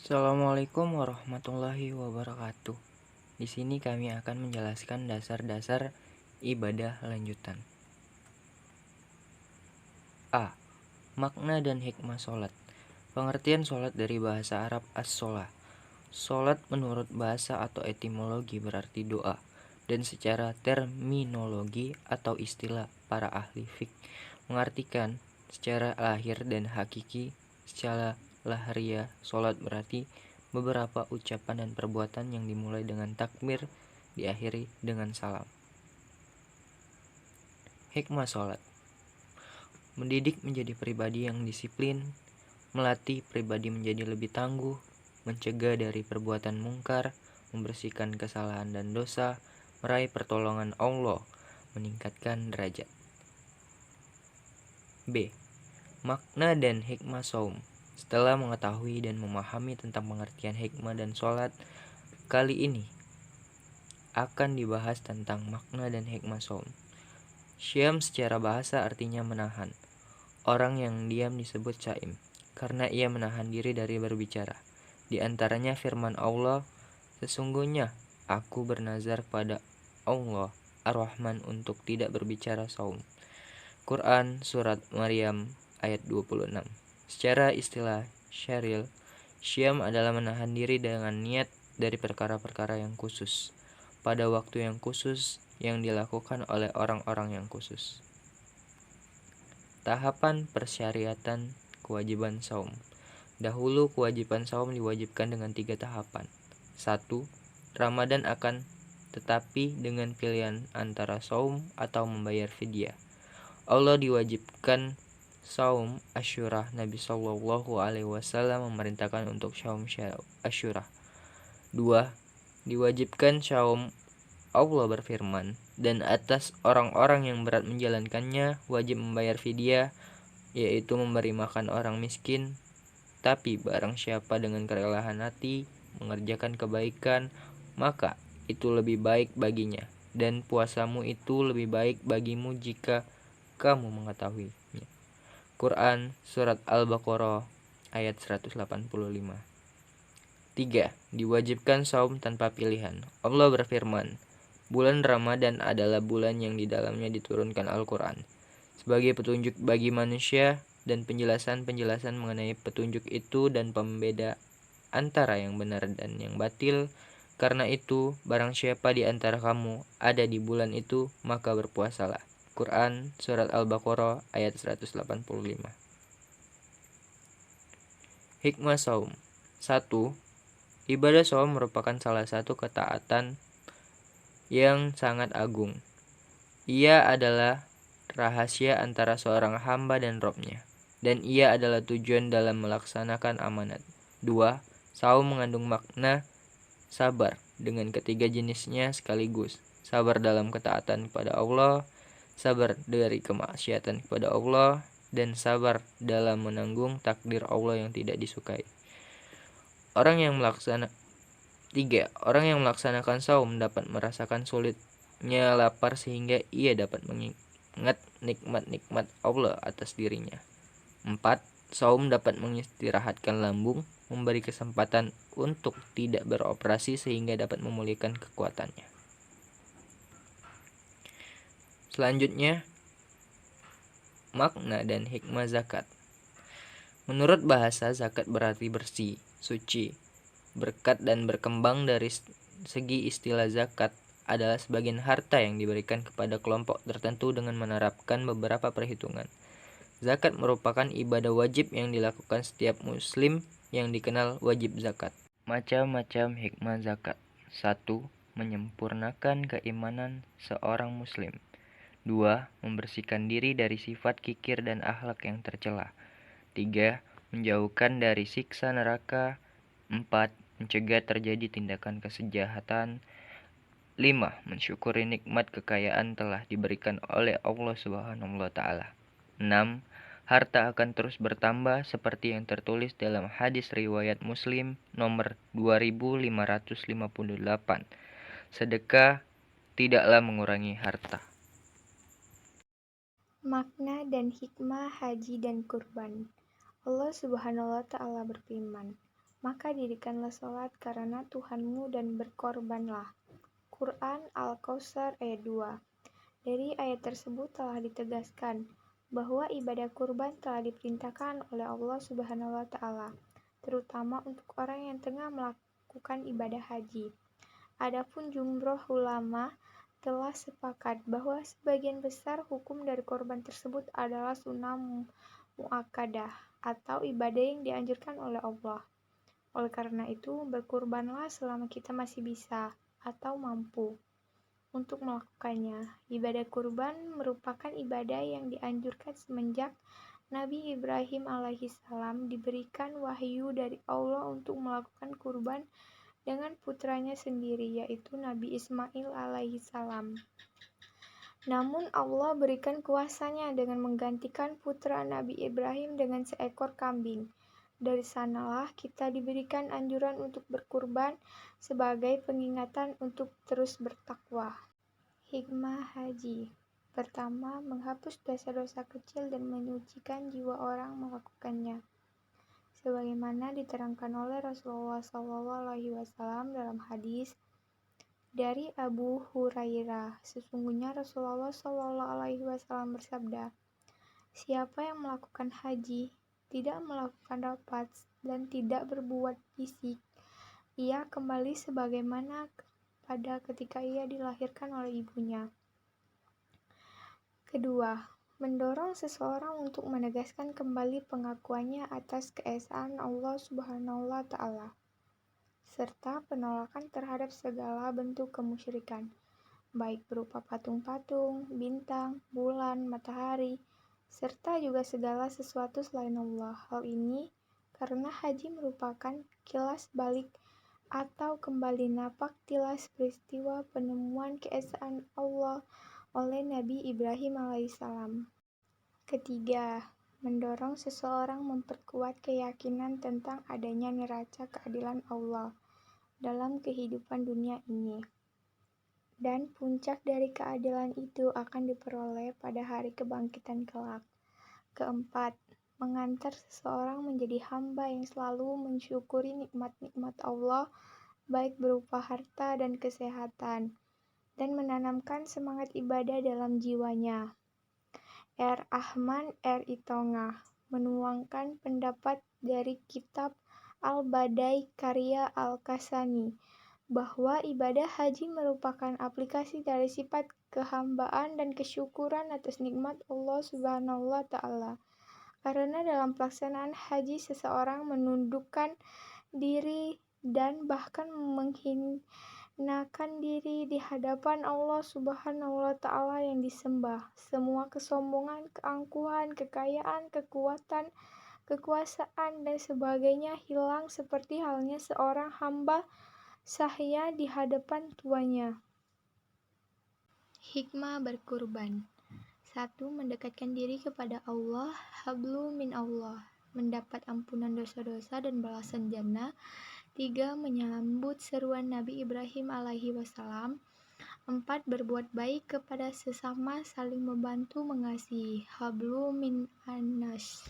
Assalamualaikum warahmatullahi wabarakatuh. Di sini kami akan menjelaskan dasar-dasar ibadah lanjutan. A. Makna dan hikmah sholat. Pengertian sholat dari bahasa Arab as-sholah. Sholat menurut bahasa atau etimologi berarti doa, dan secara terminologi atau istilah para ahli fiqh mengartikan secara lahir dan hakiki. Secara lahiriah, sholat berarti beberapa ucapan dan perbuatan yang dimulai dengan takbir, diakhiri dengan salam. Hikmah sholat. Mendidik menjadi pribadi yang disiplin, melatih pribadi menjadi lebih tangguh, mencegah dari perbuatan mungkar, membersihkan kesalahan dan dosa, meraih pertolongan Allah, meningkatkan derajat. B. Makna dan hikmah saum. Setelah mengetahui dan memahami tentang pengertian hikmah dan sholat, kali ini akan dibahas tentang makna dan hikmah saum. Syam secara bahasa artinya menahan. Orang yang diam disebut syaim, karena ia menahan diri dari berbicara. Di antaranya firman Allah, sesungguhnya aku bernazar pada Allah Ar-Rahman untuk tidak berbicara saum. Quran Surat Maryam ayat 26. Secara istilah syaril, syam adalah menahan diri dengan niat dari perkara-perkara yang khusus, pada waktu yang khusus, yang dilakukan oleh orang-orang yang khusus. Tahapan persyariatan kewajiban saum. Dahulu kewajiban saum diwajibkan dengan 3 tahapan. 1. Ramadan akan tetapi dengan pilihan antara saum atau membayar fidyah. Allah diwajibkan saum Asyura. Nabi Shallallahu Alaihi Wasallam memerintahkan untuk saum Asyura. 2. Diwajibkan saum. Allah berfirman, dan atas orang-orang yang berat menjalankannya wajib membayar fidyah, yaitu memberi makan orang miskin. Tapi barang siapa dengan kerelaan hati mengerjakan kebaikan, maka itu lebih baik baginya, dan puasamu itu lebih baik bagimu jika kamu mengetahuinya. Quran Surat Al-Baqarah ayat 185. 3. Diwajibkan saum tanpa pilihan. Allah berfirman, bulan Ramadan adalah bulan yang di dalamnya diturunkan Al-Quran sebagai petunjuk bagi manusia, dan penjelasan-penjelasan mengenai petunjuk itu dan pembeda antara yang benar dan yang batil. Karena itu, barang siapa di antara kamu ada di bulan itu, maka berpuasalah. Quran Surat Al-Baqarah ayat 185. Hikmah saum. 1. Ibadah saum merupakan salah satu ketaatan yang sangat agung. Ia adalah rahasia antara seorang hamba dan Robnya, dan ia adalah tujuan dalam melaksanakan amanat. 2. Saum mengandung makna sabar dengan ketiga jenisnya sekaligus. Sabar dalam ketaatan kepada Allah, sabar dari kemaksiatan kepada Allah, dan sabar dalam menanggung takdir Allah yang tidak disukai. 3. Orang yang melaksanakan saum dapat merasakan sulitnya lapar sehingga ia dapat mengingat nikmat-nikmat Allah atas dirinya. 4. Saum dapat mengistirahatkan lambung, memberi kesempatan untuk tidak beroperasi sehingga dapat memulihkan kekuatannya. Selanjutnya, makna dan hikmah zakat. Menurut bahasa, zakat berarti bersih, suci, berkat, dan berkembang. Dari segi istilah, zakat adalah sebagian harta yang diberikan kepada kelompok tertentu dengan menerapkan beberapa perhitungan. Zakat merupakan ibadah wajib yang dilakukan setiap muslim yang dikenal wajib zakat. Macam-macam hikmah zakat. 1. Menyempurnakan keimanan seorang muslim. 2. Membersihkan diri dari sifat kikir dan akhlak yang tercela. 3. Menjauhkan dari siksa neraka. 4. Mencegah terjadi tindakan kesejahatan. 5. Mensyukuri nikmat kekayaan telah diberikan oleh Allah Subhanahu wa taala. 6. Harta akan terus bertambah seperti yang tertulis dalam hadis riwayat Muslim nomor 2558. Sedekah tidaklah mengurangi harta. Makna dan hikmah haji dan kurban. Allah Subhanahu wa taala berfirman, maka dirikanlah sholat karena Tuhanmu dan berkorbanlah. Quran Al-Kautsar ayat 2. Dari ayat tersebut telah ditegaskan bahwa ibadah kurban telah diperintahkan oleh Allah Subhanahu wa Ta'ala, terutama untuk orang yang tengah melakukan ibadah haji. Adapun jumhur ulama telah sepakat bahwa sebagian besar hukum dari korban tersebut adalah sunnah muakkadah atau ibadah yang dianjurkan oleh Allah. Oleh karena itu, berkurbanlah selama kita masih bisa atau mampu untuk melakukannya. Ibadah kurban merupakan ibadah yang dianjurkan semenjak Nabi Ibrahim alaihissalam diberikan wahyu dari Allah untuk melakukan kurban dengan putranya sendiri, yaitu Nabi Ismail alaihissalam. Namun Allah berikan kuasanya dengan menggantikan putra Nabi Ibrahim dengan seekor kambing. Dari sanalah kita diberikan anjuran untuk berkurban sebagai pengingatan untuk terus bertakwa. Hikmah haji. Pertama, menghapus dosa-dosa kecil dan menyucikan jiwa orang melakukannya. Sebagaimana diterangkan oleh Rasulullah SAW dalam hadis dari Abu Hurairah, sesungguhnya Rasulullah SAW bersabda, siapa yang melakukan haji, tidak melakukan rapat, dan tidak berbuat fisik, ia kembali sebagaimana pada ketika ia dilahirkan oleh ibunya. Kedua, mendorong seseorang untuk menegaskan kembali pengakuannya atas keesaan Allah Subhanahu wa Ta'ala, serta penolakan terhadap segala bentuk kemusyrikan, baik berupa patung-patung, bintang, bulan, matahari, serta juga segala sesuatu selain Allah. Hal ini karena haji merupakan kilas balik atau kembali napak tilas peristiwa penemuan keesaan Allah oleh Nabi Ibrahim alaihissalam. Ketiga, mendorong seseorang memperkuat keyakinan tentang adanya neraca keadilan Allah dalam kehidupan dunia ini. Dan puncak dari keadilan itu akan diperoleh pada hari kebangkitan kelak. Keempat, mengantar seseorang menjadi hamba yang selalu mensyukuri nikmat-nikmat Allah, baik berupa harta dan kesehatan, dan menanamkan semangat ibadah dalam jiwanya. R. Ahmad R. Itonga menuangkan pendapat dari kitab Al-Badai karya Al-Kasani, bahwa ibadah haji merupakan aplikasi dari sifat kehambaan dan kesyukuran atas nikmat Allah Subhanahu wa Ta'ala. Karena dalam pelaksanaan haji seseorang menundukkan diri dan bahkan menghinakan diri di hadapan Allah Subhanahu wa Ta'ala yang disembah. Semua kesombongan, keangkuhan, kekayaan, kekuatan, kekuasaan, dan sebagainya hilang seperti halnya seorang hamba sahaya di hadapan tuannya. Hikmah berkurban. 1. Mendekatkan diri kepada Allah, hablu min Allah, mendapat ampunan dosa-dosa dan balasan jannah. 3. Menyambut seruan Nabi Ibrahim alaihi wasallam. 4. Berbuat baik kepada sesama, saling membantu, mengasihi, hablu min anas.